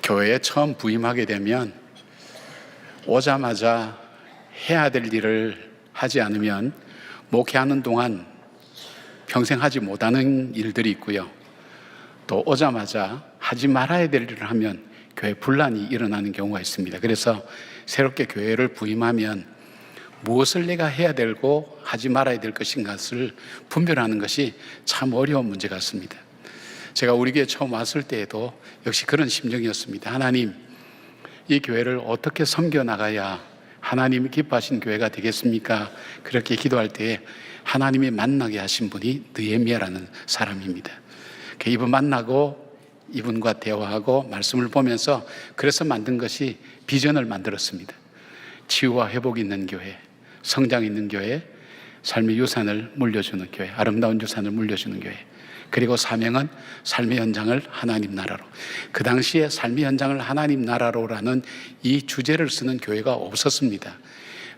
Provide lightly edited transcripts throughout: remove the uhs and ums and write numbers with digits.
교회에 처음 부임하게 되면 오자마자 해야 될 일을 하지 않으면 목회하는 동안 평생 하지 못하는 일들이 있고요. 또 오자마자 하지 말아야 될 일을 하면 교회 분란이 일어나는 경우가 있습니다. 그래서 새롭게 교회를 부임하면 무엇을 내가 해야 되고 하지 말아야 될 것인가를 분별하는 것이 참 어려운 문제 같습니다. 제가 우리 교회 처음 왔을 때에도 역시 그런 심정이었습니다. 하나님, 이 교회를 어떻게 섬겨 나가야 하나님이 기뻐하신 교회가 되겠습니까? 그렇게 기도할 때에 하나님이 만나게 하신 분이 느헤미야라는 사람입니다. 이분 만나고 이분과 대화하고 말씀을 보면서 그래서 만든 것이 비전을 만들었습니다. 치유와 회복이 있는 교회, 성장 있는 교회, 삶의 유산을 물려주는 교회, 아름다운 유산을 물려주는 교회. 그리고 사명은 삶의 현장을 하나님 나라로. 그 당시에 삶의 현장을 하나님 나라로라는 이 주제를 쓰는 교회가 없었습니다.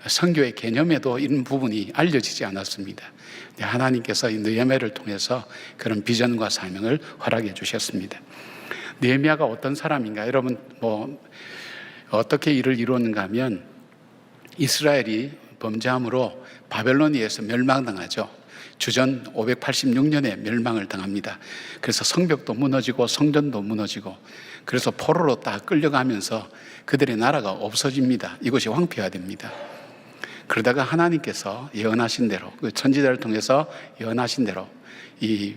선교의 개념에도 이런 부분이 알려지지 않았습니다. 하나님께서 이 느헤미야를 통해서 그런 비전과 사명을 허락해 주셨습니다. 느헤미야가 어떤 사람인가? 여러분, 어떻게 일을 이루었는가 하면 이스라엘이 범죄함으로 바벨론에 의해서 멸망당하죠. 주전 586년에 멸망을 당합니다. 그래서 성벽도 무너지고 성전도 무너지고 그래서 포로로 딱 끌려가면서 그들의 나라가 없어집니다. 이것이 황폐화됩니다. 그러다가 하나님께서 예언하신 대로 그 선지자를 통해서 예언하신 대로 이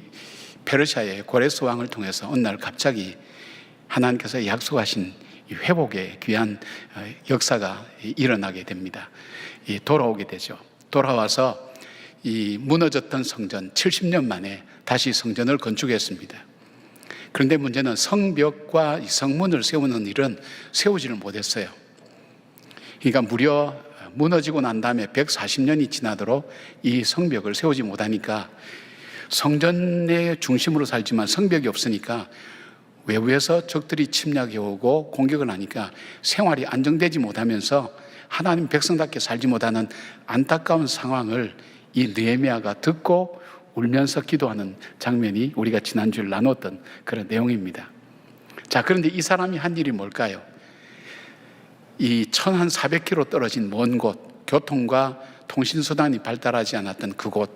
페르시아의 고레스 왕을 통해서 어느 날 갑자기 하나님께서 약속하신 이 회복의 귀한 역사가 일어나게 됩니다. 돌아오게 되죠. 돌아와서 이 무너졌던 성전 70년 만에 다시 성전을 건축했습니다. 그런데 문제는 성벽과 성문을 세우는 일은 세우지를 못했어요. 그러니까 무려 무너지고 난 다음에 140년이 지나도록 이 성벽을 세우지 못하니까 성전의 중심으로 살지만 성벽이 없으니까 외부에서 적들이 침략해 오고 공격을 하니까 생활이 안정되지 못하면서 하나님 백성답게 살지 못하는 안타까운 상황을 이 느헤미야가 듣고 울면서 기도하는 장면이 우리가 지난주에 나눴던 그런 내용입니다. 자, 그런데 이 사람이 한 일이 뭘까요? 이 1400km 떨어진 먼 곳, 교통과 통신수단이 발달하지 않았던 그곳,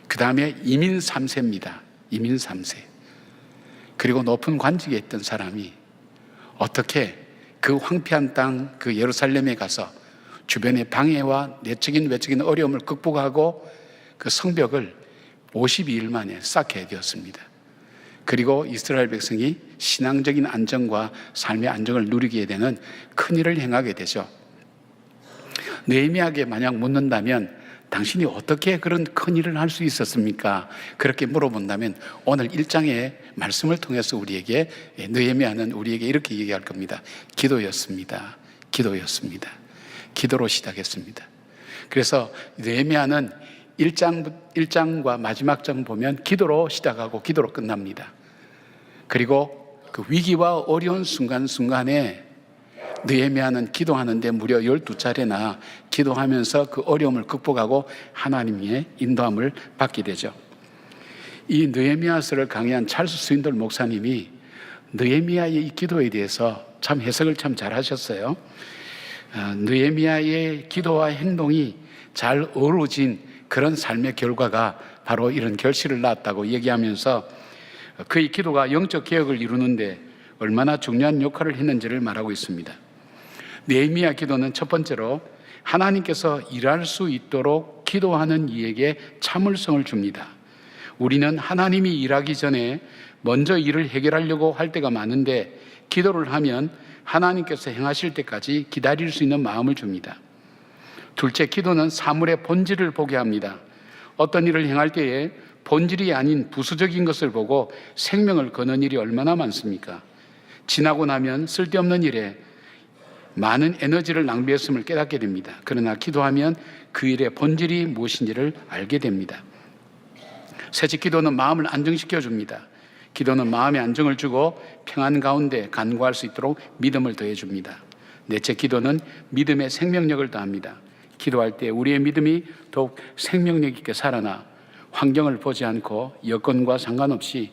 그 다음에 이민 3세입니다. 이민 3세. 그리고 높은 관직에 있던 사람이 어떻게 그 황폐한 땅, 그 예루살렘에 가서 주변의 방해와 내적인 외적인 어려움을 극복하고 그 성벽을 52일 만에 쌓게 되었습니다. 그리고 이스라엘 백성이 신앙적인 안정과 삶의 안정을 누리게 되는 큰 일을 행하게 되죠. 느헤미야에게 만약 묻는다면 당신이 어떻게 그런 큰 일을 할 수 있었습니까? 그렇게 물어본다면 오늘 1장의 말씀을 통해서 우리에게 느헤미야는 우리에게 이렇게 얘기할 겁니다. 기도였습니다. 기도였습니다. 기도로 시작했습니다. 그래서 느헤미야는 1장과 마지막 장 보면 기도로 시작하고 기도로 끝납니다. 그리고 그 위기와 어려운 순간순간에 느헤미야는 기도하는데 무려 12차례나 기도하면서 그 어려움을 극복하고 하나님의 인도함을 받게 되죠. 이 느헤미야서를 강의한 찰스 스윈돌 목사님이 느헤미야의 이 기도에 대해서 참 해석을 참 잘하셨어요. 느헤미야의 기도와 행동이 잘 어우러진 그런 삶의 결과가 바로 이런 결실을 낳았다고 얘기하면서 그의 기도가 영적 개혁을 이루는데 얼마나 중요한 역할을 했는지를 말하고 있습니다. 느헤미야 기도는 첫 번째로 하나님께서 일할 수 있도록 기도하는 이에게 참을성을 줍니다. 우리는 하나님이 일하기 전에 먼저 일을 해결하려고 할 때가 많은데 기도를 하면 하나님께서 행하실 때까지 기다릴 수 있는 마음을 줍니다. 둘째, 기도는 사물의 본질을 보게 합니다. 어떤 일을 행할 때에 본질이 아닌 부수적인 것을 보고 생명을 거는 일이 얼마나 많습니까? 지나고 나면 쓸데없는 일에 많은 에너지를 낭비했음을 깨닫게 됩니다. 그러나 기도하면 그 일의 본질이 무엇인지를 알게 됩니다. 셋째, 기도는 마음을 안정시켜 줍니다. 기도는 마음의 안정을 주고 평안 가운데 간구할 수 있도록 믿음을 더해 줍니다. 넷째, 기도는 믿음의 생명력을 더합니다. 기도할 때 우리의 믿음이 더욱 생명력 있게 살아나 환경을 보지 않고 여건과 상관없이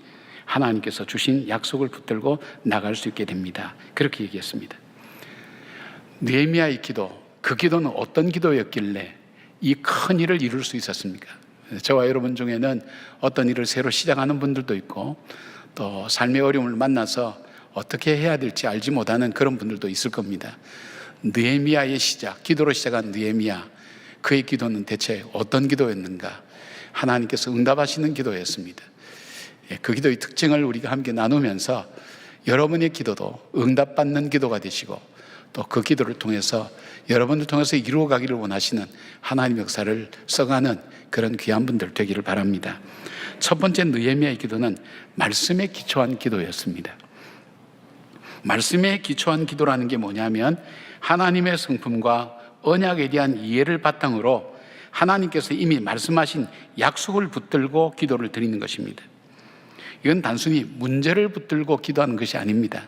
하나님께서 주신 약속을 붙들고 나갈 수 있게 됩니다. 그렇게 얘기했습니다. 느헤미야의 기도, 그 기도는 어떤 기도였길래 이 큰 일을 이룰 수 있었습니까? 저와 여러분 중에는 어떤 일을 새로 시작하는 분들도 있고 또 삶의 어려움을 만나서 어떻게 해야 될지 알지 못하는 그런 분들도 있을 겁니다. 느헤미야의 시작, 기도로 시작한 느헤미야, 그의 기도는 대체 어떤 기도였는가? 하나님께서 응답하시는 기도였습니다. 그 기도의 특징을 우리가 함께 나누면서 여러분의 기도도 응답받는 기도가 되시고 또 그 기도를 통해서 여러분을 통해서 이루어가기를 원하시는 하나님 역사를 써가는 그런 귀한 분들 되기를 바랍니다. 첫 번째 느헤미야의 기도는 말씀에 기초한 기도였습니다. 말씀에 기초한 기도라는 게 뭐냐면 하나님의 성품과 언약에 대한 이해를 바탕으로 하나님께서 이미 말씀하신 약속을 붙들고 기도를 드리는 것입니다. 이건 단순히 문제를 붙들고 기도하는 것이 아닙니다.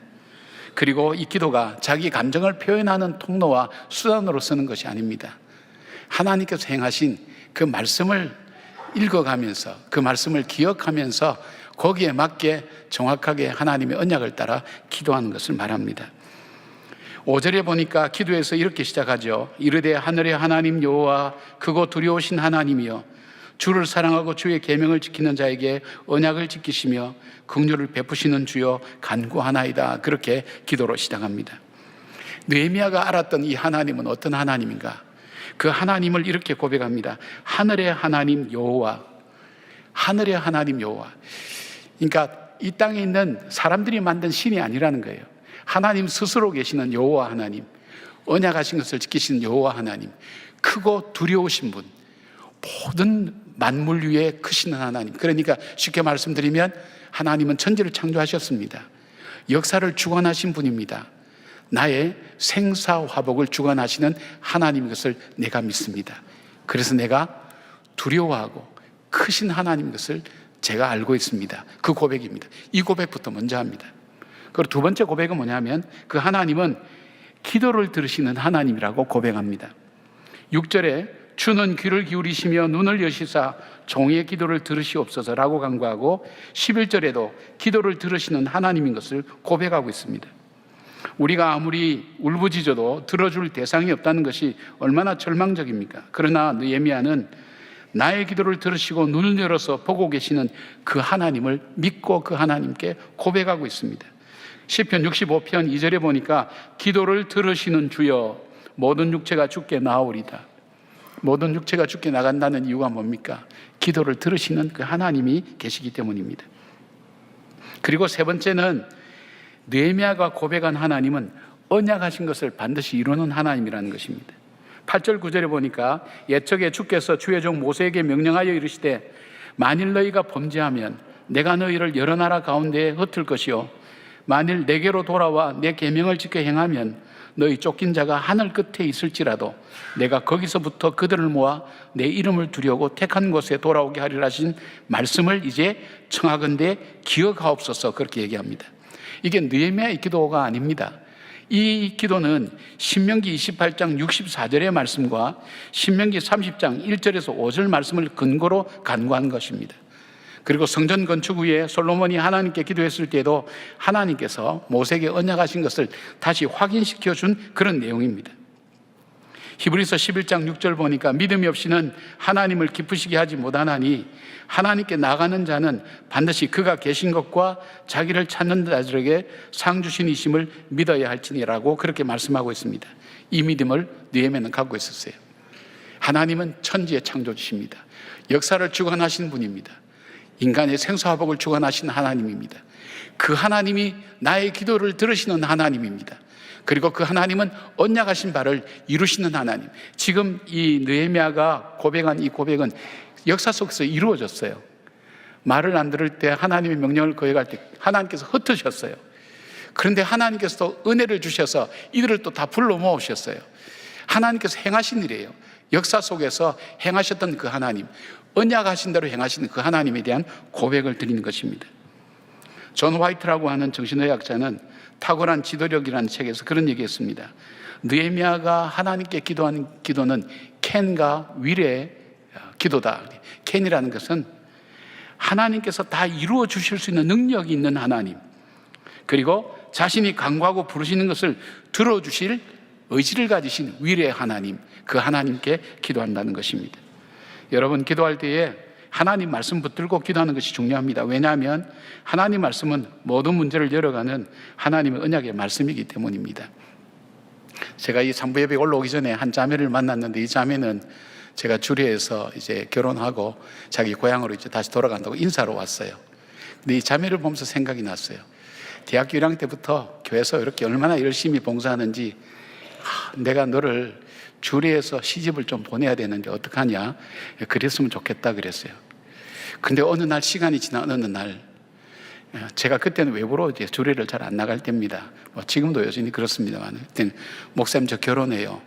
그리고 이 기도가 자기 감정을 표현하는 통로와 수단으로 쓰는 것이 아닙니다. 하나님께서 행하신 그 말씀을 읽어가면서 그 말씀을 기억하면서 거기에 맞게 정확하게 하나님의 언약을 따라 기도하는 것을 말합니다. 5절에 보니까 기도에서 이렇게 시작하죠. 이르되 하늘의 하나님 여호와 크고 두려우신 하나님이여 주를 사랑하고 주의 계명을 지키는 자에게 언약을 지키시며 긍휼을 베푸시는 주여 간구하나이다. 그렇게 기도로 시작합니다. 느헤미야가 알았던 이 하나님은 어떤 하나님인가? 그 하나님을 이렇게 고백합니다. 하늘의 하나님 여호와, 하늘의 하나님 여호와. 그러니까 이 땅에 있는 사람들이 만든 신이 아니라는 거예요. 하나님 스스로 계시는 여호와 하나님, 언약하신 것을 지키시는 여호와 하나님, 크고 두려우신 분, 모든 만물 위에 크신 하나님. 그러니까 쉽게 말씀드리면 하나님은 천지를 창조하셨습니다. 역사를 주관하신 분입니다. 나의 생사화복을 주관하시는 하나님인 것을 내가 믿습니다. 그래서 내가 두려워하고 크신 하나님인 것을 제가 알고 있습니다. 그 고백입니다. 이 고백부터 먼저 합니다. 그리고 두 번째 고백은 뭐냐면 그 하나님은 기도를 들으시는 하나님이라고 고백합니다. 6절에 주는 귀를 기울이시며 눈을 여시사 종의 기도를 들으시옵소서라고 간구하고 11절에도 기도를 들으시는 하나님인 것을 고백하고 있습니다. 우리가 아무리 울부짖어도 들어줄 대상이 없다는 것이 얼마나 절망적입니까? 그러나 느헤미야는 나의 기도를 들으시고 눈을 열어서 보고 계시는 그 하나님을 믿고 그 하나님께 고백하고 있습니다. 시편 65편 2절에 보니까 기도를 들으시는 주여 모든 육체가 주께 나아오리다. 모든 육체가 주께 나간다는 이유가 뭡니까? 기도를 들으시는 그 하나님이 계시기 때문입니다. 그리고 세 번째는 느헤미야가 고백한 하나님은 언약하신 것을 반드시 이루는 하나님이라는 것입니다. 8절 9절에 보니까 옛적에 주께서 주의 종 모세에게 명령하여 이르시되 만일 너희가 범죄하면 내가 너희를 여러 나라 가운데에 흩을 것이요 만일 내게로 돌아와 내 계명을 지켜 행하면 너희 쫓긴 자가 하늘 끝에 있을지라도 내가 거기서부터 그들을 모아 내 이름을 두려고 택한 곳에 돌아오게 하리라 하신 말씀을 이제 청하건대 기억하옵소서. 그렇게 얘기합니다. 이게 느헤미야의 기도가 아닙니다. 이 기도는 신명기 28장 64절의 말씀과 신명기 30장 1절에서 5절 말씀을 근거로 간구한 것입니다. 그리고 성전 건축 후에 솔로몬이 하나님께 기도했을 때에도 하나님께서 모세에게 언약하신 것을 다시 확인시켜 준 그런 내용입니다. 히브리서 11장 6절 보니까 믿음이 없이는 하나님을 기쁘시게 하지 못하나니 하나님께 나가는 자는 반드시 그가 계신 것과 자기를 찾는 자들에게 상 주신 이심을 믿어야 할지니라고 그렇게 말씀하고 있습니다. 이 믿음을 느헤미야는 갖고 있었어요. 하나님은 천지의 창조주십니다. 역사를 주관하시는 분입니다. 인간의 생사화복을 주관하시는 하나님입니다. 그 하나님이 나의 기도를 들으시는 하나님입니다. 그리고 그 하나님은 언약하신 바를 이루시는 하나님. 지금 이 느헤미야가 고백한 이 고백은 역사 속에서 이루어졌어요. 말을 안 들을 때 하나님의 명령을 거역할 때 하나님께서 흩으셨어요. 그런데 하나님께서 또 은혜를 주셔서 이들을 또 다 불러 모으셨어요. 하나님께서 행하신 일이에요. 역사 속에서 행하셨던 그 하나님, 언약하신 대로 행하시는 그 하나님에 대한 고백을 드리는 것입니다. 존 화이트라고 하는 정신의학자는 탁월한 지도력이라는 책에서 그런 얘기했습니다. 느헤미야가 하나님께 기도하는 기도는 캔과 윌의 기도다. 캔이라는 것은 하나님께서 다 이루어 주실 수 있는 능력이 있는 하나님, 그리고 자신이 간구하고 부르시는 것을 들어주실 의지를 가지신 위례의 하나님, 그 하나님께 기도한다는 것입니다. 여러분, 기도할 때에 하나님 말씀 붙들고 기도하는 것이 중요합니다. 왜냐하면 하나님 말씀은 모든 문제를 열어가는 하나님의 언약의 말씀이기 때문입니다. 제가 이 상부 예배 올라오기 전에 한 자매를 만났는데, 이 자매는 제가 주례에서 이제 결혼하고 자기 고향으로 이제 다시 돌아간다고 인사로 왔어요. 근데 이 자매를 보면서 생각이 났어요. 대학교 1학년 때부터 교회에서 이렇게 얼마나 열심히 봉사하는지, 내가 너를 주례에서 시집을 좀 보내야 되는데 어떡하냐, 그랬으면 좋겠다 그랬어요. 근데 어느 날, 시간이 지나 어느 날, 제가 그때는 외부로 이제 주례를 잘 안 나갈 때입니다. 지금도 여전히 그렇습니다만, 그때는 목사님 저 결혼해요.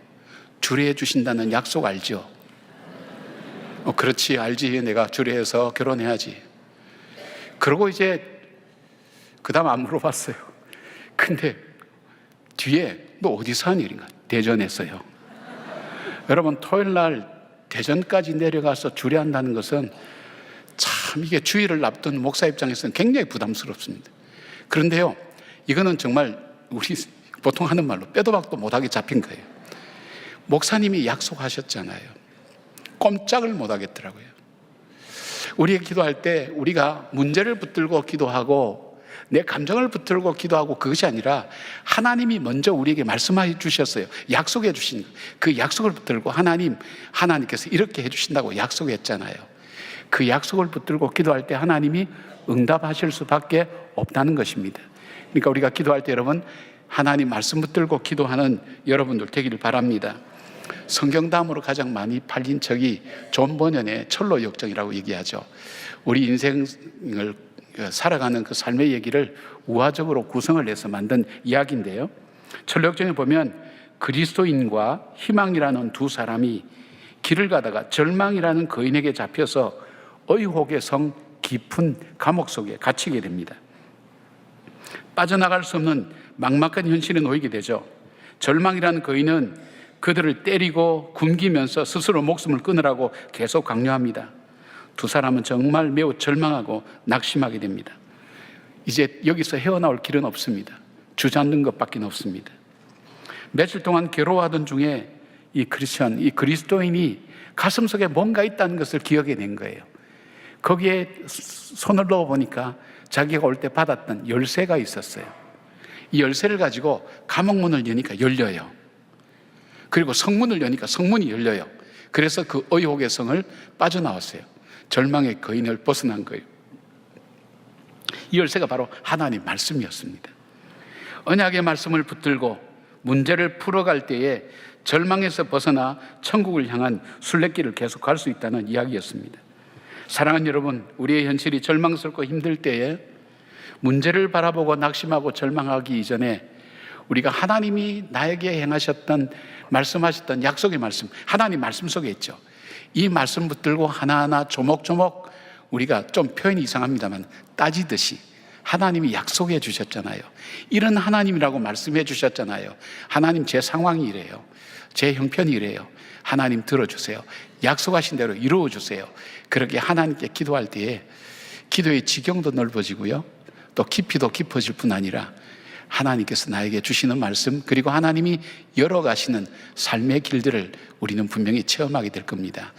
주례해 주신다는 약속 알죠? 그렇지, 알지. 내가 주례해서 결혼해야지. 그러고 이제 그 다음 안 물어봤어요. 근데 뒤에 너 어디서 한 일인가? 대전에서요. 여러분, 토요일 날 대전까지 내려가서 주례한다는 것은 참 이게 주일을 앞둔 목사 입장에서는 굉장히 부담스럽습니다. 그런데요, 이거는 정말 우리 보통 하는 말로 빼도 박도 못하게 잡힌 거예요. 목사님이 약속하셨잖아요. 꼼짝을 못 하겠더라고요. 우리가 기도할 때 우리가 문제를 붙들고 기도하고 내 감정을 붙들고 기도하고 그것이 아니라 하나님이 먼저 우리에게 말씀해 주셨어요. 약속해 주신 그 약속을 붙들고 하나님께서 이렇게 해 주신다고 약속했잖아요. 그 약속을 붙들고 기도할 때 하나님이 응답하실 수밖에 없다는 것입니다. 그러니까 우리가 기도할 때 여러분, 하나님 말씀 붙들고 기도하는 여러분들 되기를 바랍니다. 성경 다음으로 가장 많이 팔린 책이 존 버년의 철로 역정이라고 얘기하죠. 우리 인생을 살아가는 그 삶의 얘기를 우화적으로 구성을 해서 만든 이야기인데요, 철로 역정에 보면 그리스도인과 희망이라는 두 사람이 길을 가다가 절망이라는 거인에게 잡혀서 의혹의 성 깊은 감옥 속에 갇히게 됩니다. 빠져나갈 수 없는 막막한 현실에 놓이게 되죠. 절망이라는 거인은 그들을 때리고 굶기면서 스스로 목숨을 끊으라고 계속 강요합니다. 두 사람은 정말 매우 절망하고 낙심하게 됩니다. 이제 여기서 헤어나올 길은 없습니다. 주저앉는 것밖에 없습니다. 며칠 동안 괴로워하던 중에 이 그리스도인이 가슴속에 뭔가 있다는 것을 기억해낸 거예요. 거기에 손을 넣어보니까 자기가 올 때 받았던 열쇠가 있었어요. 이 열쇠를 가지고 감옥문을 여니까 열려요. 그리고 성문을 여니까 성문이 열려요. 그래서 그 의혹의 성을 빠져나왔어요. 절망의 거인을 벗어난 거예요. 이 열쇠가 바로 하나님 말씀이었습니다. 언약의 말씀을 붙들고 문제를 풀어갈 때에 절망에서 벗어나 천국을 향한 순례길을 계속 갈 수 있다는 이야기였습니다. 사랑하는 여러분, 우리의 현실이 절망스럽고 힘들 때에 문제를 바라보고 낙심하고 절망하기 이전에 우리가 하나님이 나에게 행하셨던, 말씀하셨던 약속의 말씀, 하나님 말씀 속에 있죠. 이 말씀 붙들고 하나하나 조목조목 우리가 좀 표현이 이상합니다만 따지듯이 하나님이 약속해 주셨잖아요. 이런 하나님이라고 말씀해 주셨잖아요. 하나님, 제 상황이 이래요. 제 형편이 이래요. 하나님 들어주세요. 약속하신 대로 이루어 주세요. 그렇게 하나님께 기도할 때에 기도의 지경도 넓어지고요, 또 깊이도 깊어질 뿐 아니라 하나님께서 나에게 주시는 말씀, 그리고 하나님이 열어가시는 삶의 길들을 우리는 분명히 체험하게 될 겁니다.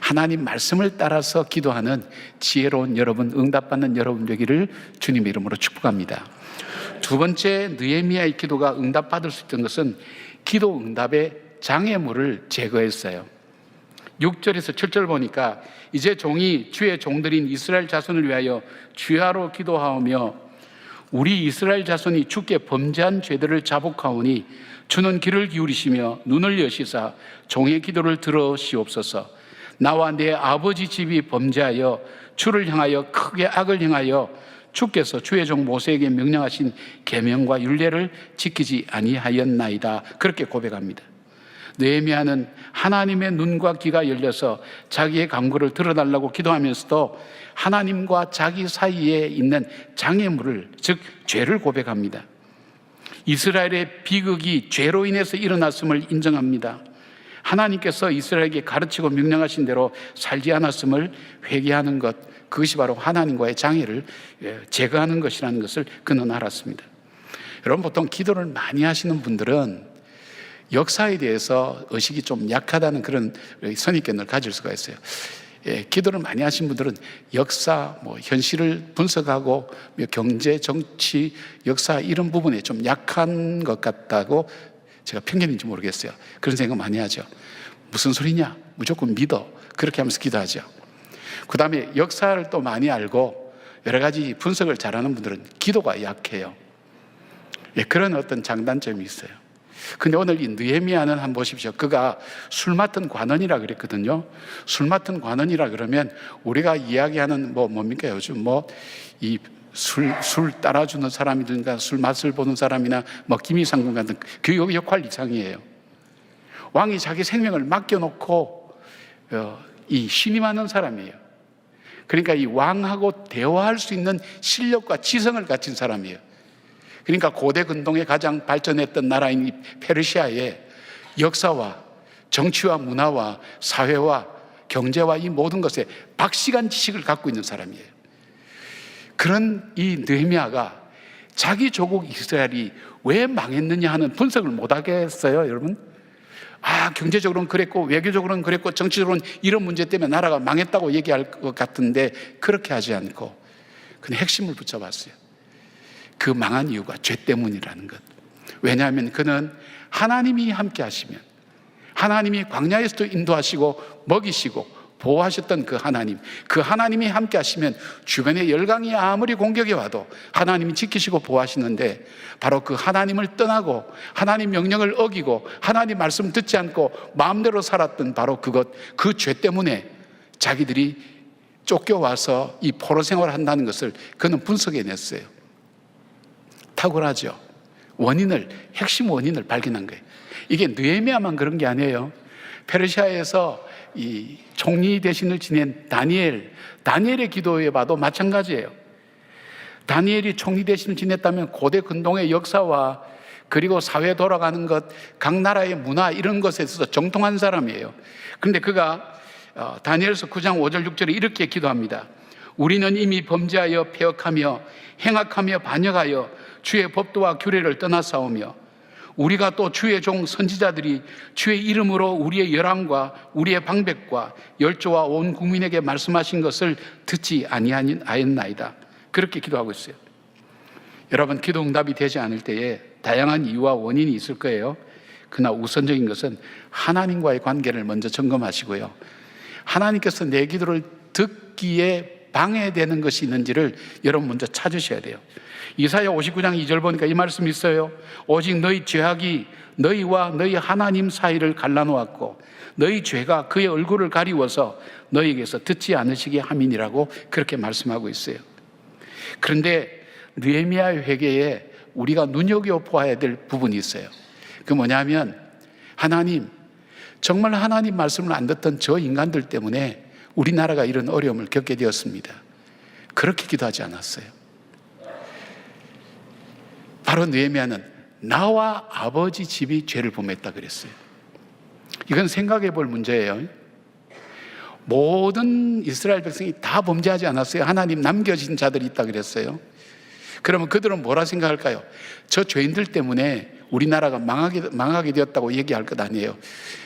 하나님 말씀을 따라서 기도하는 지혜로운 여러분, 응답받는 여러분 되기를 주님의 이름으로 축복합니다. 두 번째, 느헤미야의 기도가 응답받을 수 있던 것은 기도 응답의 장애물을 제거했어요. 6절에서 7절 보니까 이제 종이 주의 종들인 이스라엘 자손을 위하여 주야로 기도하오며 우리 이스라엘 자손이 주께 범죄한 죄들을 자복하오니 주는 귀를 기울이시며 눈을 여시사 종의 기도를 들으시옵소서. 나와 내 아버지 집이 범죄하여 주를 향하여 크게 악을 행하여 주께서 주의 종 모세에게 명령하신 계명과 율례를 지키지 아니하였나이다. 그렇게 고백합니다. 느헤미야는 하나님의 눈과 귀가 열려서 자기의 간구를 들어달라고 기도하면서도 하나님과 자기 사이에 있는 장애물을, 즉 죄를 고백합니다. 이스라엘의 비극이 죄로 인해서 일어났음을 인정합니다. 하나님께서 이스라엘에게 가르치고 명령하신 대로 살지 않았음을 회개하는 것, 그것이 바로 하나님과의 장애를 제거하는 것이라는 것을 그는 알았습니다. 여러분, 보통 기도를 많이 하시는 분들은 역사에 대해서 의식이 좀 약하다는 그런 선입견을 가질 수가 있어요. 기도를 많이 하신 분들은 역사, 현실을 분석하고 경제, 정치, 역사 이런 부분에 좀 약한 것 같다고 제가 편견인지 모르겠어요. 그런 생각 많이 하죠. 무슨 소리냐? 무조건 믿어. 그렇게 하면서 기도하죠. 그 다음에 역사를 또 많이 알고 여러 가지 분석을 잘하는 분들은 기도가 약해요. 그런 어떤 장단점이 있어요. 근데 오늘 이 느헤미야는 한번 보십시오. 그가 술 맡은 관원이라 그랬거든요. 술 맡은 관원이라 그러면 우리가 이야기하는 뭡니까? 요즘 이 술 따라주는 사람이든가 술 맛을 보는 사람이나 기미상궁 같은 그 역할 이상이에요. 왕이 자기 생명을 맡겨놓고 이 신임하는 사람이에요. 그러니까 이 왕하고 대화할 수 있는 실력과 지성을 갖춘 사람이에요. 그러니까 고대 근동에 가장 발전했던 나라인 이 페르시아의 역사와 정치와 문화와 사회와 경제와 이 모든 것에 박시간 지식을 갖고 있는 사람이에요. 그런 이 느헤미야가 자기 조국 이스라엘이 왜 망했느냐 하는 분석을 못하게 했어요, 여러분. 경제적으로는 그랬고 외교적으로는 그랬고 정치적으로는 이런 문제 때문에 나라가 망했다고 얘기할 것 같은데 그렇게 하지 않고 그냥 핵심을 붙여봤어요. 그 망한 이유가 죄 때문이라는 것. 왜냐하면 그는 하나님이 함께 하시면, 하나님이 광야에서도 인도하시고 먹이시고 보호하셨던 그 하나님이 함께 하시면 주변에 열강이 아무리 공격이 와도 하나님이 지키시고 보호하시는데, 바로 그 하나님을 떠나고 하나님 명령을 어기고 하나님 말씀 듣지 않고 마음대로 살았던 바로 그 죄 때문에 자기들이 쫓겨와서 이 포로 생활을 한다는 것을 그는 분석해냈어요. 탁월하죠. 핵심 원인을 발견한 거예요. 이게 느헤미야만 그런 게 아니에요. 페르시아에서 이 총리 대신을 지낸 다니엘의 기도에 봐도 마찬가지예요. 다니엘이 총리 대신을 지냈다면 고대 근동의 역사와 그리고 사회 돌아가는 것, 각 나라의 문화 이런 것에 있어서 정통한 사람이에요. 그런데 그가 다니엘서 9장 5절 6절에 이렇게 기도합니다. 우리는 이미 범죄하여 패역하며 행악하며 반역하여 주의 법도와 규례를 떠나싸우며 우리가 또 주의 종 선지자들이 주의 이름으로 우리의 열왕과 우리의 방백과 열조와 온 국민에게 말씀하신 것을 듣지 아니하였나이다. 그렇게 기도하고 있어요. 여러분, 기도 응답이 되지 않을 때에 다양한 이유와 원인이 있을 거예요. 그러나 우선적인 것은 하나님과의 관계를 먼저 점검하시고요. 하나님께서 내 기도를 듣기에 방해되는 것이 있는지를 여러분 먼저 찾으셔야 돼요. 이사야 59장 2절 보니까 이 말씀이 있어요. 오직 너희 죄악이 너희와 너희 하나님 사이를 갈라놓았고 너희 죄가 그의 얼굴을 가리워서 너희에게서 듣지 않으시게 함이니라고 그렇게 말씀하고 있어요. 그런데 느헤미야의 회개에 우리가 눈여겨보아야 될 부분이 있어요. 그 뭐냐면, 하나님, 정말 하나님 말씀을 안 듣던 저 인간들 때문에 우리나라가 이런 어려움을 겪게 되었습니다. 그렇게 기도하지 않았어요. 바로 느헤미야는 나와 아버지 집이 죄를 범했다 그랬어요. 이건 생각해 볼 문제예요. 모든 이스라엘 백성이 다 범죄하지 않았어요. 하나님 남겨진 자들이 있다 그랬어요. 그러면 그들은 뭐라 생각할까요? 저 죄인들 때문에 우리나라가 망하게 되었다고 얘기할 것 아니에요.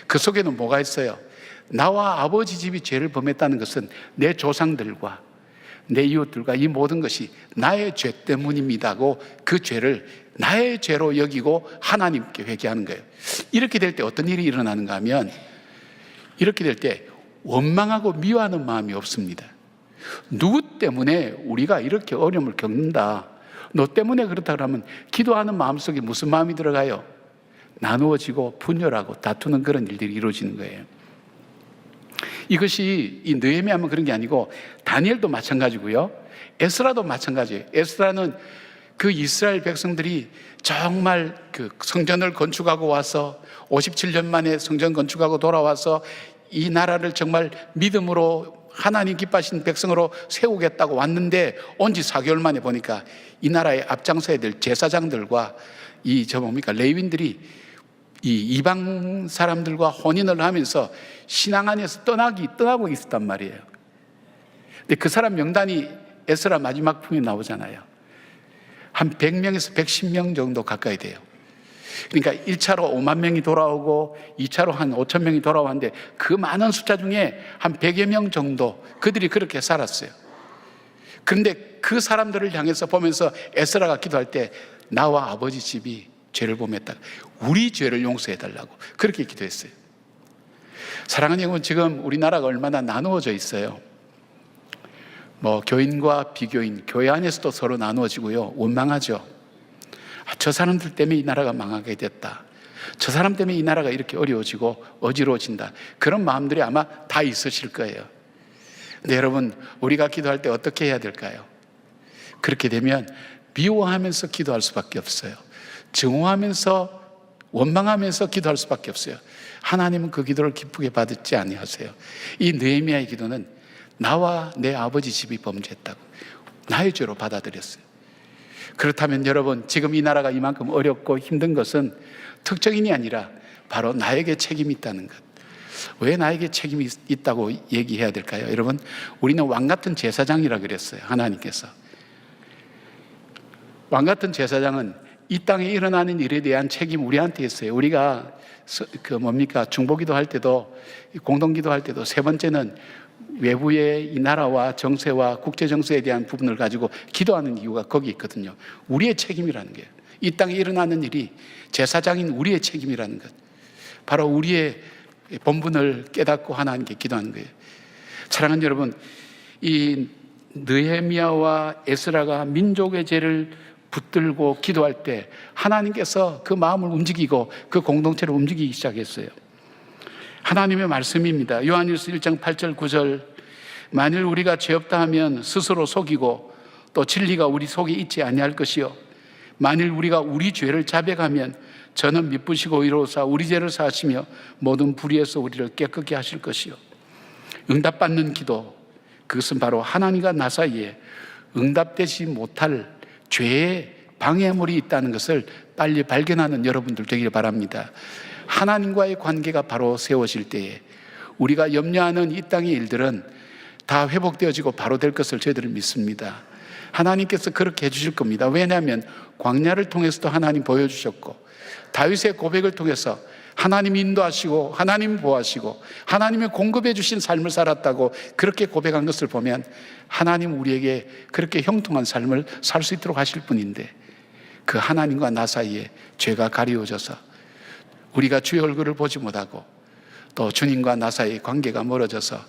그 속에는 뭐가 있어요? 나와 아버지 집이 죄를 범했다는 것은 내 조상들과 내 이웃들과 이 모든 것이 나의 죄 때문입니다고 그 죄를 나의 죄로 여기고 하나님께 회개하는 거예요. 이렇게 될 때 어떤 일이 일어나는가 하면, 이렇게 될 때 원망하고 미워하는 마음이 없습니다. 누구 때문에 우리가 이렇게 어려움을 겪는다, 너 때문에 그렇다 그러면 기도하는 마음속에 무슨 마음이 들어가요? 나누어지고 분열하고 다투는 그런 일들이 이루어지는 거예요. 이것이 이 느헤미야만 그런 게 아니고 다니엘도 마찬가지고요. 에스라도 마찬가지예요. 에스라는 그 이스라엘 백성들이 정말 그 성전을 건축하고 와서 57년 만에 성전 건축하고 돌아와서 이 나라를 정말 믿음으로 하나님 기뻐하신 백성으로 세우겠다고 왔는데 온 지 4개월 만에 보니까 이 나라의 앞장서야 될 제사장들과 레위인들이 이 이방 사람들과 혼인을 하면서 신앙 안에서 떠나고 있었단 말이에요. 근데 그 사람 명단이 에스라 마지막 품에 나오잖아요. 한 100명에서 110명 정도 가까이 돼요. 그러니까 1차로 5만 명이 돌아오고 2차로 한 5천 명이 돌아왔는데 그 많은 숫자 중에 한 100여 명 정도 그들이 그렇게 살았어요. 그런데 그 사람들을 향해서 보면서 에스라가 기도할 때 나와 아버지 집이 죄를 범했다, 우리 죄를 용서해 달라고 그렇게 기도했어요. 사랑하는 여러분, 지금 우리나라가 얼마나 나누어져 있어요. 교인과 비교인, 교회 안에서도 서로 나누어지고요. 원망하죠. 저 사람들 때문에 이 나라가 망하게 됐다, 저 사람 때문에 이 나라가 이렇게 어려워지고 어지러워진다, 그런 마음들이 아마 다 있으실 거예요. 근데 여러분, 우리가 기도할 때 어떻게 해야 될까요? 그렇게 되면 미워하면서 기도할 수밖에 없어요. 증오하면서 원망하면서 기도할 수밖에 없어요. 하나님은 그 기도를 기쁘게 받지 아니하세요. 이 느헤미야의 기도는 나와 내 아버지 집이 범죄했다고 나의 죄로 받아들였어요. 그렇다면 여러분, 지금 이 나라가 이만큼 어렵고 힘든 것은 특정인이 아니라 바로 나에게 책임이 있다는 것. 왜 나에게 책임이 있다고 얘기해야 될까요? 여러분, 우리는 왕같은 제사장이라 그랬어요. 하나님께서 왕같은 제사장은 이 땅에 일어나는 일에 대한 책임 우리한테 있어요. 우리가 중보기도 할 때도, 공동기도 할 때도 세 번째는 외부의 이 나라와 정세와 국제 정세에 대한 부분을 가지고 기도하는 이유가 거기 있거든요. 우리의 책임이라는 거예요. 이 땅에 일어나는 일이 제사장인 우리의 책임이라는 것, 바로 우리의 본분을 깨닫고 하나님께 기도하는 거예요. 사랑하는 여러분, 이 느헤미야와 에스라가 민족의 죄를 붙들고 기도할 때 하나님께서 그 마음을 움직이고 그 공동체를 움직이기 시작했어요. 하나님의 말씀입니다. 요한일서 1장 8절 9절, 만일 우리가 죄 없다 하면 스스로 속이고 또 진리가 우리 속에 있지 아니할 것이요, 만일 우리가 우리 죄를 자백하면 저는 미쁘시고 의로우사 우리 죄를 사하시며 모든 불의에서 우리를 깨끗게 하실 것이요. 응답받는 기도, 그것은 바로 하나님과 나 사이에 응답되지 못할 죄의 방해물이 있다는 것을 빨리 발견하는 여러분들 되기를 바랍니다. 하나님과의 관계가 바로 세워질 때에 우리가 염려하는 이 땅의 일들은 다 회복되어지고 바로 될 것을 저희들은 믿습니다. 하나님께서 그렇게 해주실 겁니다. 왜냐하면 광야를 통해서도 하나님 보여주셨고, 다윗의 고백을 통해서 하나님 인도하시고 하나님 보호하시고 하나님이 공급해 주신 삶을 살았다고 그렇게 고백한 것을 보면 하나님 우리에게 그렇게 형통한 삶을 살 수 있도록 하실 분인데, 그 하나님과 나 사이에 죄가 가리워져서 우리가 주의 얼굴을 보지 못하고 또 주님과 나 사이의 관계가 멀어져서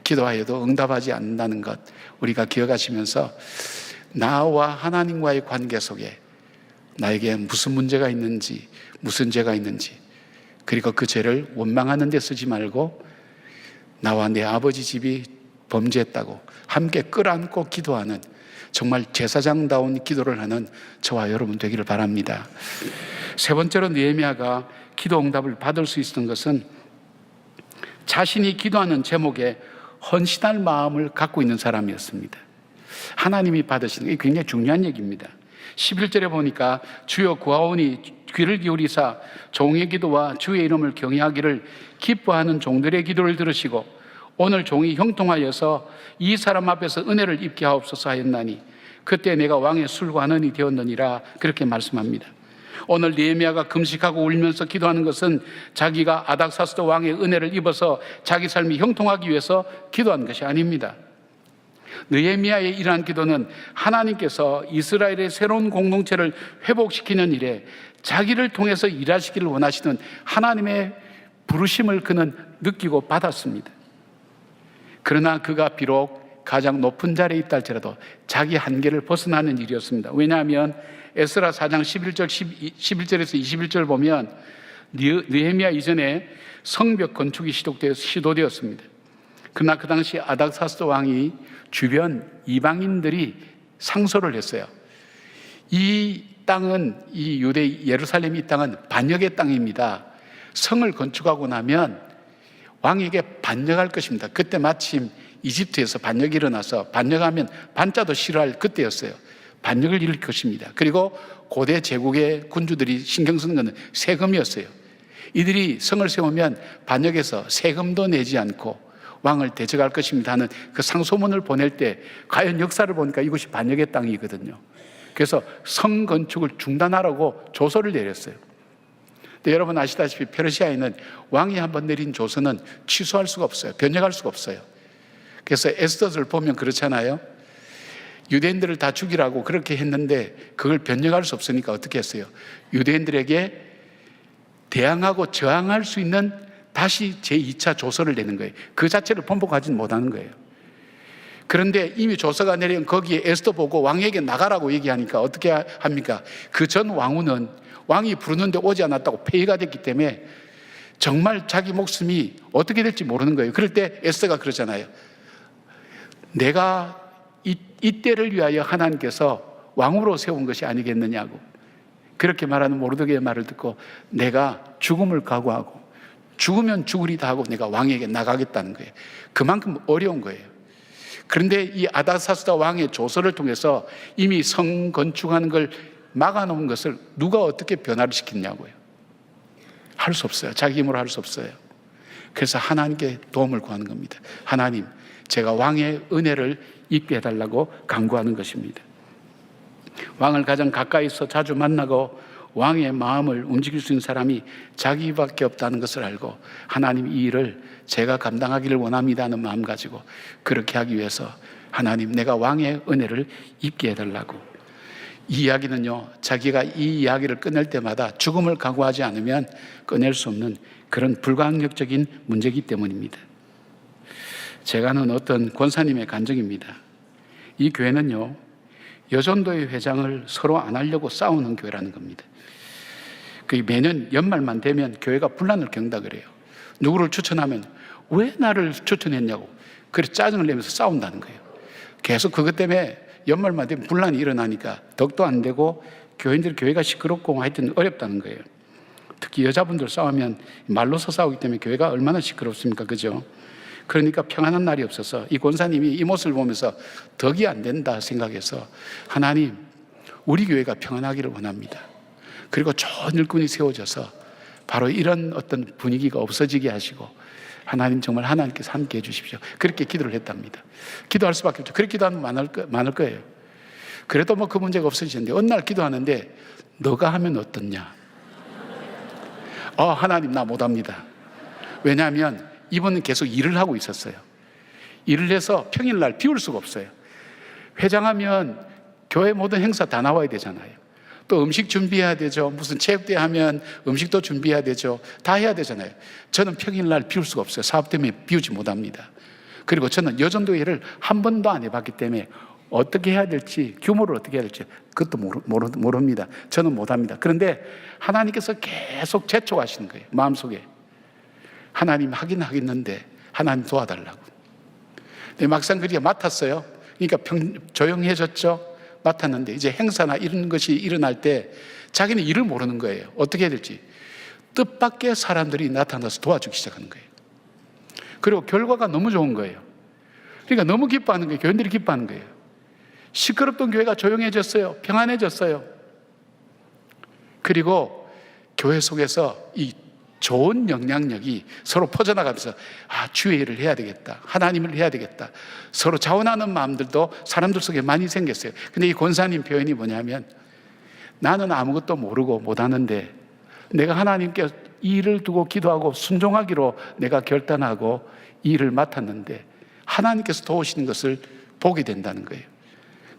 기도하여도 응답하지 않는다는 것 우리가 기억하시면서, 나와 하나님과의 관계 속에 나에게 무슨 문제가 있는지, 무슨 죄가 있는지, 그리고 그 죄를 원망하는 데 쓰지 말고 나와 내 아버지 집이 범죄했다고 함께 끌어안고 기도하는, 정말 제사장다운 기도를 하는 저와 여러분 되기를 바랍니다. 세 번째로 느헤미야가 기도 응답을 받을 수 있었던 것은 자신이 기도하는 제목에 헌신할 마음을 갖고 있는 사람이었습니다. 하나님이 받으시는 게 굉장히 중요한 얘기입니다. 11절에 보니까 주여 구하오니 귀를 기울이사 종의 기도와 주의 이름을 경외하기를 기뻐하는 종들의 기도를 들으시고 오늘 종이 형통하여서 이 사람 앞에서 은혜를 입게 하옵소서 하였나니 그때 내가 왕의 술과 한원이 되었느니라, 그렇게 말씀합니다. 오늘 느헤미야가 금식하고 울면서 기도하는 것은 자기가 아닥사스도 왕의 은혜를 입어서 자기 삶이 형통하기 위해서 기도한 것이 아닙니다. 느헤미야의 이러한 기도는 하나님께서 이스라엘의 새로운 공동체를 회복시키는 일에 자기를 통해서 일하시기를 원하시는 하나님의 부르심을 그는 느끼고 받았습니다. 그러나 그가 비록 가장 높은 자리에 있다 할지라도 자기 한계를 벗어나는 일이었습니다. 왜냐하면 에스라 4장 11절에서 21절 보면 느헤미야 이전에 성벽 건축이 시도되었습니다. 그러나 그 당시 아닥사스도 왕이 주변 이방인들이 상소를 했어요. 이 땅은, 이 유대 예루살렘 이 땅은 반역의 땅입니다. 성을 건축하고 나면 왕에게 반역할 것입니다. 그때 마침 이집트에서 반역이 일어나서 반역하면 반자도 싫어할 그때였어요. 반역을 일으킬 것입니다. 그리고 고대 제국의 군주들이 신경 쓰는 것은 세금이었어요. 이들이 성을 세우면 반역해서 세금도 내지 않고 왕을 대적할 것입니다 하는 그 상소문을 보낼 때 과연 역사를 보니까 이곳이 반역의 땅이거든요. 그래서 성 건축을 중단하라고 조서를 내렸어요. 근데 여러분 아시다시피 페르시아에는 왕이 한번 내린 조서는 취소할 수가 없어요. 변경할 수가 없어요. 그래서 에스더를 보면 그렇잖아요. 유대인들을 다 죽이라고 그렇게 했는데 그걸 변경할 수 없으니까 어떻게 했어요? 유대인들에게 대항하고 저항할 수 있는 다시 제2차 조서를 내는 거예요. 그 자체를 번복하지는 못하는 거예요. 그런데 이미 조서가 내린 거기에 에스더 보고 왕에게 나가라고 얘기하니까 어떻게 합니까? 그 전 왕후는 왕이 부르는데 오지 않았다고 폐위가 됐기 때문에 정말 자기 목숨이 어떻게 될지 모르는 거예요. 그럴 때 에스더가 그러잖아요. 내가 이때를 위하여 하나님께서 왕으로 세운 것이 아니겠느냐고. 그렇게 말하는 모르드게의 말을 듣고 내가 죽음을 각오하고 죽으면 죽으리다 하고 내가 왕에게 나가겠다는 거예요. 그만큼 어려운 거예요. 그런데 이 아다사스다 왕의 조서를 통해서 이미 성 건축하는 걸 막아놓은 것을 누가 어떻게 변화를 시켰냐고요. 할 수 없어요. 자기 힘으로 할 수 없어요. 그래서 하나님께 도움을 구하는 겁니다. 하나님, 제가 왕의 은혜를 입게 해달라고 간구하는 것입니다. 왕을 가장 가까이서 자주 만나고 왕의 마음을 움직일 수 있는 사람이 자기밖에 없다는 것을 알고 하나님 이 일을 제가 감당하기를 원합니다 하는 마음 가지고 그렇게 하기 위해서 하나님 내가 왕의 은혜를 입게 해달라고. 이 이야기는요, 자기가 이 이야기를 끝낼 때마다 죽음을 각오하지 않으면 꺼낼 수 없는 그런 불가항력적인 문제이기 때문입니다. 제가 아는 어떤 권사님의 간증입니다. 이 교회는요, 여전도의 회장을 서로 안 하려고 싸우는 교회라는 겁니다. 매년 연말만 되면 교회가 분란을 겪는다 그래요. 누구를 추천하면 왜 나를 추천했냐고 그래서 짜증을 내면서 싸운다는 거예요. 계속 그것 때문에 연말만 되면 분란이 일어나니까 덕도 안 되고 교회가 시끄럽고 하여튼 어렵다는 거예요. 특히 여자분들 싸우면 말로서 싸우기 때문에 교회가 얼마나 시끄럽습니까? 그죠? 그러니까 평안한 날이 없어서 이 권사님이 이 모습을 보면서 덕이 안 된다 생각해서 하나님, 우리 교회가 평안하기를 원합니다. 그리고 좋은 일꾼이 세워져서 바로 이런 어떤 분위기가 없어지게 하시고 하나님 정말 하나님께서 함께 해주십시오. 그렇게 기도를 했답니다. 기도할 수밖에 없죠. 그렇게 기도하면 많을 거예요. 그래도 뭐 그 문제가 없어지는데 어느 날 기도하는데 너가 하면 어떻냐? 하나님 나 못합니다. 왜냐하면 이분은 계속 일을 하고 있었어요. 일을 해서 평일날 비울 수가 없어요. 회장하면 교회 모든 행사 다 나와야 되잖아요. 또 음식 준비해야 되죠. 무슨 체육대회 하면 음식도 준비해야 되죠. 다 해야 되잖아요. 저는 평일날 비울 수가 없어요. 사업 때문에 비우지 못합니다. 그리고 저는 여전도 일을 한 번도 안 해봤기 때문에 어떻게 해야 될지, 규모를 어떻게 해야 될지 그것도 모릅니다. 저는 못합니다. 그런데 하나님께서 계속 재촉하시는 거예요. 마음속에. 하나님 하긴 하겠는데 하나님 도와달라고. 근데 막상 그렇게 맡았어요. 그러니까 조용해졌죠. 맡았는데 이제 행사나 이런 것이 일어날 때 자기는 일을 모르는 거예요. 어떻게 해야 될지. 뜻밖의 사람들이 나타나서 도와주기 시작하는 거예요. 그리고 결과가 너무 좋은 거예요. 그러니까 너무 기뻐하는 거예요. 교인들이 기뻐하는 거예요. 시끄럽던 교회가 조용해졌어요. 평안해졌어요. 그리고 교회 속에서 이 좋은 영향력이 서로 퍼져나가면서 주의 일을 해야 되겠다. 하나님을 해야 되겠다. 서로 자원하는 마음들도 사람들 속에 많이 생겼어요. 근데 이 권사님 표현이 뭐냐면 나는 아무것도 모르고 못하는데 내가 하나님께 이 일을 두고 기도하고 순종하기로 내가 결단하고 이 일을 맡았는데 하나님께서 도우시는 것을 보게 된다는 거예요.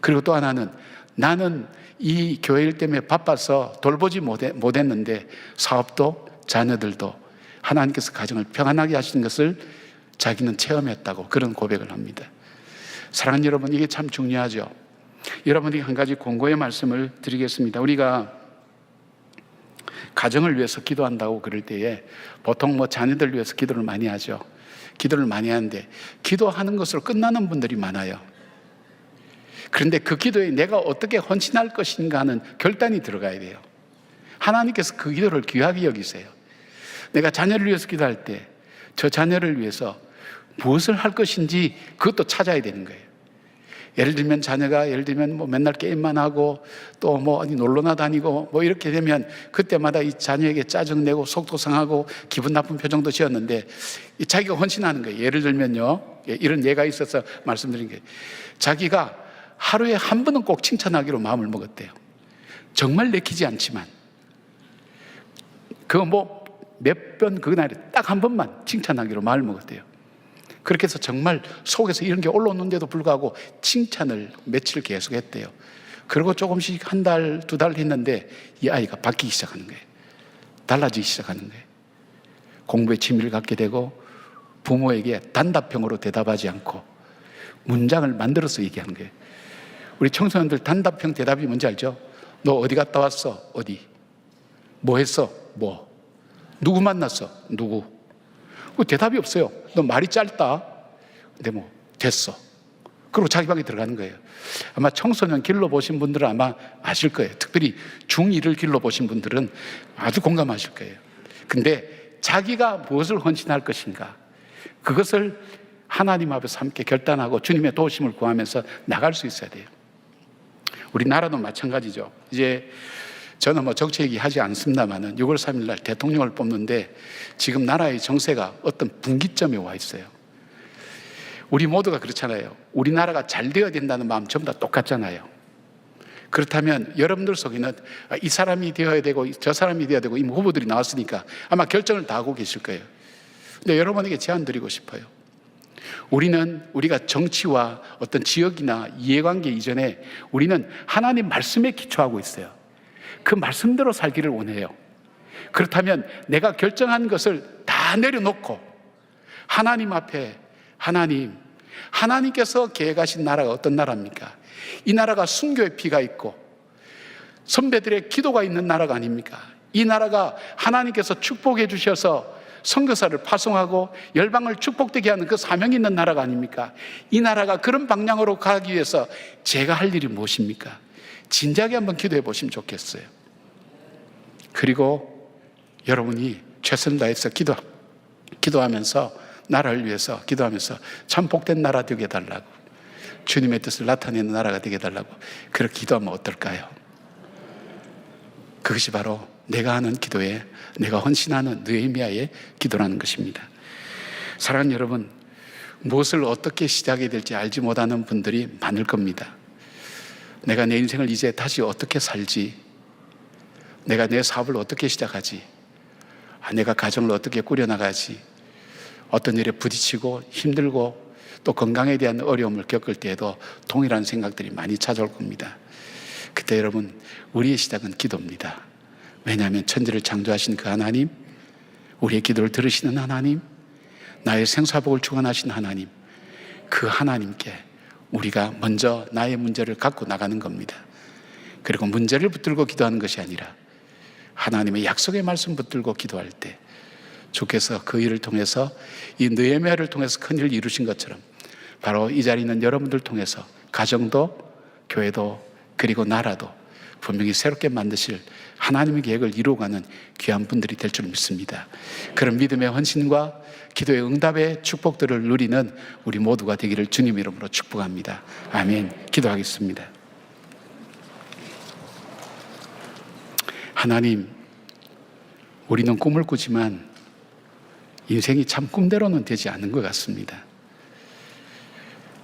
그리고 또 하나는 나는 이 교회 일 때문에 바빠서 돌보지 못했는데 사업도 자녀들도 하나님께서 가정을 평안하게 하시는 것을 자기는 체험했다고 그런 고백을 합니다. 사랑하는 여러분, 이게 참 중요하죠. 여러분에게 한 가지 권고의 말씀을 드리겠습니다. 우리가 가정을 위해서 기도한다고 그럴 때에 보통 자녀들 위해서 기도를 많이 하죠. 기도를 많이 하는데 기도하는 것으로 끝나는 분들이 많아요. 그런데 그 기도에 내가 어떻게 헌신할 것인가 하는 결단이 들어가야 돼요. 하나님께서 그 기도를 귀하게 여기세요. 내가 자녀를 위해서 기도할 때 저 자녀를 위해서 무엇을 할 것인지 그것도 찾아야 되는 거예요. 예를 들면 자녀가 뭐 맨날 게임만 하고 또 뭐 어디 놀러나 다니고 뭐 이렇게 되면 그때마다 이 자녀에게 짜증내고 속도 상하고 기분 나쁜 표정도 지었는데 자기가 헌신하는 거예요. 예를 들면요, 이런 예가 있어서 말씀드린 게, 자기가 하루에 한 번은 꼭 칭찬하기로 마음을 먹었대요. 정말 내키지 않지만 그거 뭐 몇 번 그날에 딱 한 번만 칭찬하기로 마음을 먹었대요. 그렇게 해서 정말 속에서 이런 게 올라오는데도 불구하고 칭찬을 며칠 계속 했대요. 그리고 조금씩 한 달, 두 달 했는데 이 아이가 바뀌기 시작하는 거예요. 달라지기 시작하는 거예요. 공부에 취미를 갖게 되고 부모에게 단답형으로 대답하지 않고 문장을 만들어서 얘기하는 거예요. 우리 청소년들 단답형 대답이 뭔지 알죠? 너 어디 갔다 왔어? 어디? 뭐 했어? 뭐? 누구 만났어? 누구? 대답이 없어요. 너 말이 짧다. 근데 뭐 됐어. 그리고 자기 방에 들어가는 거예요. 아마 청소년 길러보신 분들은 아마 아실 거예요. 특별히 중2를 길러보신 분들은 아주 공감하실 거예요. 근데 자기가 무엇을 헌신할 것인가, 그것을 하나님 앞에서 함께 결단하고 주님의 도우심을 구하면서 나갈 수 있어야 돼요. 우리나라도 마찬가지죠. 이제 저는 뭐 정치 얘기하지 않습니다만은 6월 3일 날 대통령을 뽑는데 지금 나라의 정세가 어떤 분기점에 와 있어요. 우리 모두가 그렇잖아요. 우리나라가 잘 되어야 된다는 마음 전부 다 똑같잖아요. 그렇다면 여러분들 속에는 이 사람이 되어야 되고 저 사람이 되어야 되고 이 후보들이 나왔으니까 아마 결정을 다 하고 계실 거예요. 근데 여러분에게 제안 드리고 싶어요. 우리가 정치와 어떤 지역이나 이해관계 이전에 우리는 하나님 말씀에 기초하고 있어요. 그 말씀대로 살기를 원해요. 그렇다면 내가 결정한 것을 다 내려놓고 하나님 앞에, 하나님께서 계획하신 나라가 어떤 나라입니까? 이 나라가 순교의 피가 있고 선배들의 기도가 있는 나라가 아닙니까? 이 나라가 하나님께서 축복해 주셔서 선교사를 파송하고 열방을 축복되게 하는 그 사명이 있는 나라가 아닙니까? 이 나라가 그런 방향으로 가기 위해서 제가 할 일이 무엇입니까? 진지하게 한번 기도해 보시면 좋겠어요. 그리고 여러분이 최선을 다해서 기도하면서 나라를 위해서 기도하면서 참 복된 나라 되게 해달라고, 주님의 뜻을 나타내는 나라가 되게 해달라고 그렇게 기도하면 어떨까요? 그것이 바로 내가 하는 기도에, 내가 헌신하는 느헤미야의 기도라는 것입니다. 사랑하는 여러분, 무엇을 어떻게 시작해야 될지 알지 못하는 분들이 많을 겁니다. 내가 내 인생을 이제 다시 어떻게 살지? 내가 내 사업을 어떻게 시작하지? 내가 가정을 어떻게 꾸려나가지? 어떤 일에 부딪히고 힘들고 또 건강에 대한 어려움을 겪을 때에도 동일한 생각들이 많이 찾아올 겁니다. 그때 여러분, 우리의 시작은 기도입니다. 왜냐하면 천지를 창조하신 그 하나님, 우리의 기도를 들으시는 하나님, 나의 생사복을 주관하신 하나님, 그 하나님께 우리가 먼저 나의 문제를 갖고 나가는 겁니다. 그리고 문제를 붙들고 기도하는 것이 아니라 하나님의 약속의 말씀 붙들고 기도할 때 주께서 그 일을 통해서, 이 느헤미야를 통해서 큰 일을 이루신 것처럼 바로 이 자리에 있는 여러분들 통해서 가정도, 교회도, 그리고 나라도 분명히 새롭게 만드실 하나님의 계획을 이루어가는 귀한 분들이 될 줄 믿습니다. 그런 믿음의 헌신과 기도의 응답의 축복들을 누리는 우리 모두가 되기를 주님 이름으로 축복합니다. 아멘. 기도하겠습니다. 하나님, 우리는 꿈을 꾸지만 인생이 참 꿈대로는 되지 않는 것 같습니다.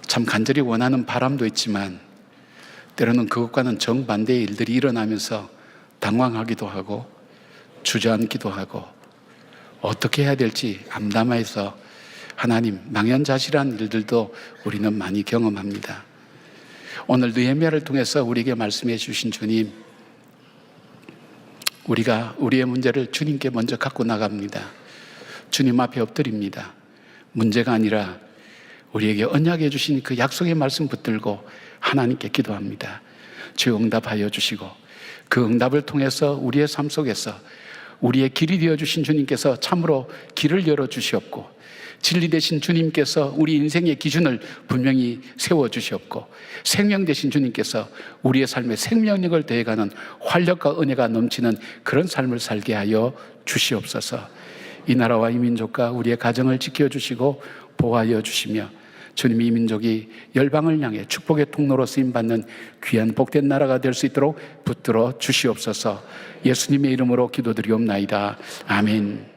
참 간절히 원하는 바람도 있지만 때로는 그것과는 정반대의 일들이 일어나면서 당황하기도 하고 주저앉기도 하고 어떻게 해야 될지 암담해서 하나님, 망연자실한 일들도 우리는 많이 경험합니다. 오늘 느헤미야를 통해서 우리에게 말씀해 주신 주님, 우리가 우리의 문제를 주님께 먼저 갖고 나갑니다. 주님 앞에 엎드립니다. 문제가 아니라 우리에게 언약해 주신 그 약속의 말씀 붙들고 하나님께 기도합니다. 주 응답하여 주시고 그 응답을 통해서 우리의 삶 속에서 우리의 길이 되어주신 주님께서 참으로 길을 열어주시옵고 진리 되신 주님께서 우리 인생의 기준을 분명히 세워주시옵고 생명 되신 주님께서 우리의 삶에 생명력을 더해가는 활력과 은혜가 넘치는 그런 삶을 살게 하여 주시옵소서. 이 나라와 이 민족과 우리의 가정을 지켜주시고 보호하여 주시며 주님, 이 민족이 열방을 향해 축복의 통로로 쓰임받는 귀한 복된 나라가 될 수 있도록 붙들어 주시옵소서. 예수님의 이름으로 기도드리옵나이다. 아멘.